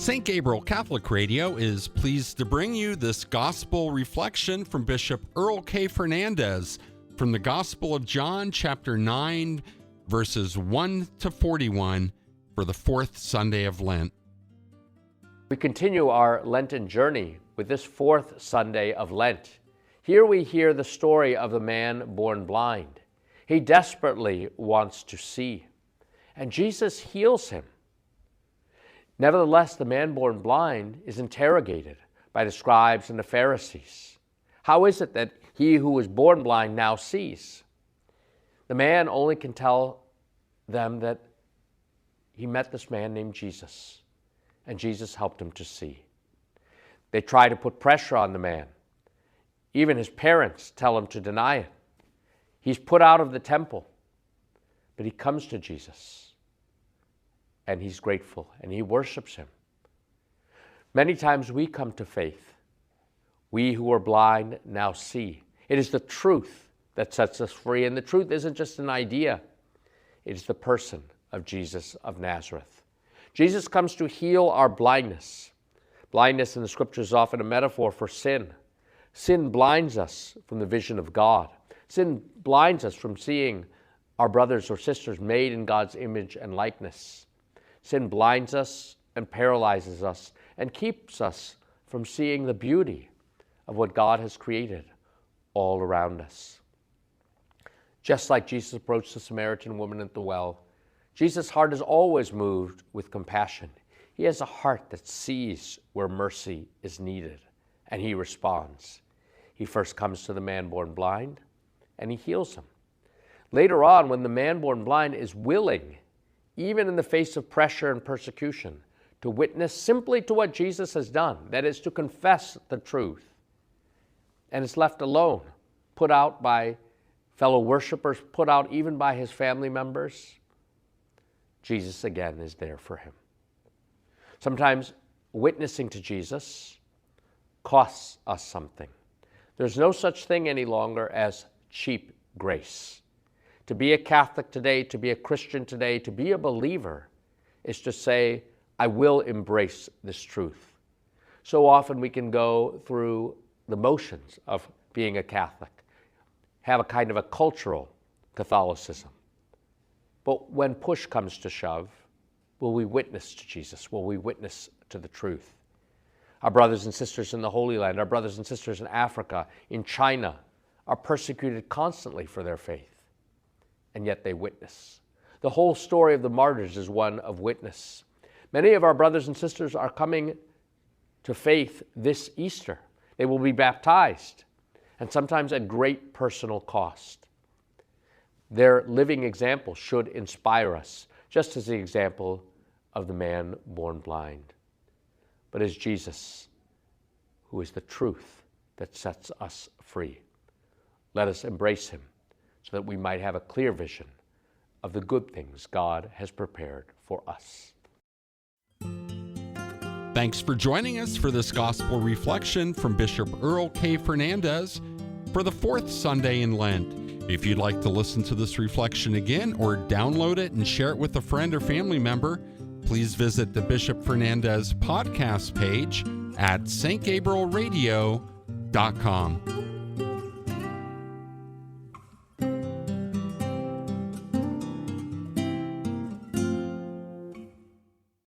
St. Gabriel Catholic Radio is pleased to bring you this gospel reflection from Bishop Earl K. Fernandes from the Gospel of John, chapter 9, verses 1 to 41 for the fourth Sunday of Lent. We continue our Lenten journey with this fourth Sunday of Lent. Here we hear the story of the man born blind. He desperately wants to see, and Jesus heals him. Nevertheless, the man born blind is interrogated by the scribes and the Pharisees. How is it that he who was born blind now sees? The man only can tell them that he met this man named Jesus, and Jesus helped him to see. They try to put pressure on the man. Even his parents tell him to deny it. He's put out of the temple, but he comes to Jesus. And he's grateful, and he worships him. Many times we come to faith. We who are blind now see. It is the truth that sets us free, and the truth isn't just an idea. It is the person of Jesus of Nazareth. Jesus comes to heal our blindness. Blindness in the Scriptures is often a metaphor for sin. Sin blinds us from the vision of God. Sin blinds us from seeing our brothers or sisters made in God's image and likeness. Sin blinds us and paralyzes us and keeps us from seeing the beauty of what God has created all around us. Just like Jesus approached the Samaritan woman at the well, Jesus' heart is always moved with compassion. He has a heart that sees where mercy is needed, and he responds. He first comes to the man born blind, and he heals him. Later on, when the man born blind is willing, even in the face of pressure and persecution, to witness simply to what Jesus has done, that is, to confess the truth, and is left alone, put out by fellow worshipers, put out even by his family members, Jesus again is there for him. Sometimes witnessing to Jesus costs us something. There's no such thing any longer as cheap grace. To be a Catholic today, to be a Christian today, to be a believer is to say, I will embrace this truth. So often we can go through the motions of being a Catholic, have a kind of a cultural Catholicism. But when push comes to shove, will we witness to Jesus? Will we witness to the truth? Our brothers and sisters in the Holy Land, our brothers and sisters in Africa, in China, are persecuted constantly for their faith. And yet they witness. The whole story of the martyrs is one of witness. Many of our brothers and sisters are coming to faith this Easter. They will be baptized, and sometimes at great personal cost. Their living example should inspire us, just as the example of the man born blind. But as Jesus, who is the truth that sets us free, let us embrace him, so that we might have a clear vision of the good things God has prepared for us. Thanks for joining us for this gospel reflection from Bishop Earl K. Fernandes for the fourth Sunday in Lent. If you'd like to listen to this reflection again or download it and share it with a friend or family member, please visit the Bishop Fernandes podcast page at stgabrielradio.com.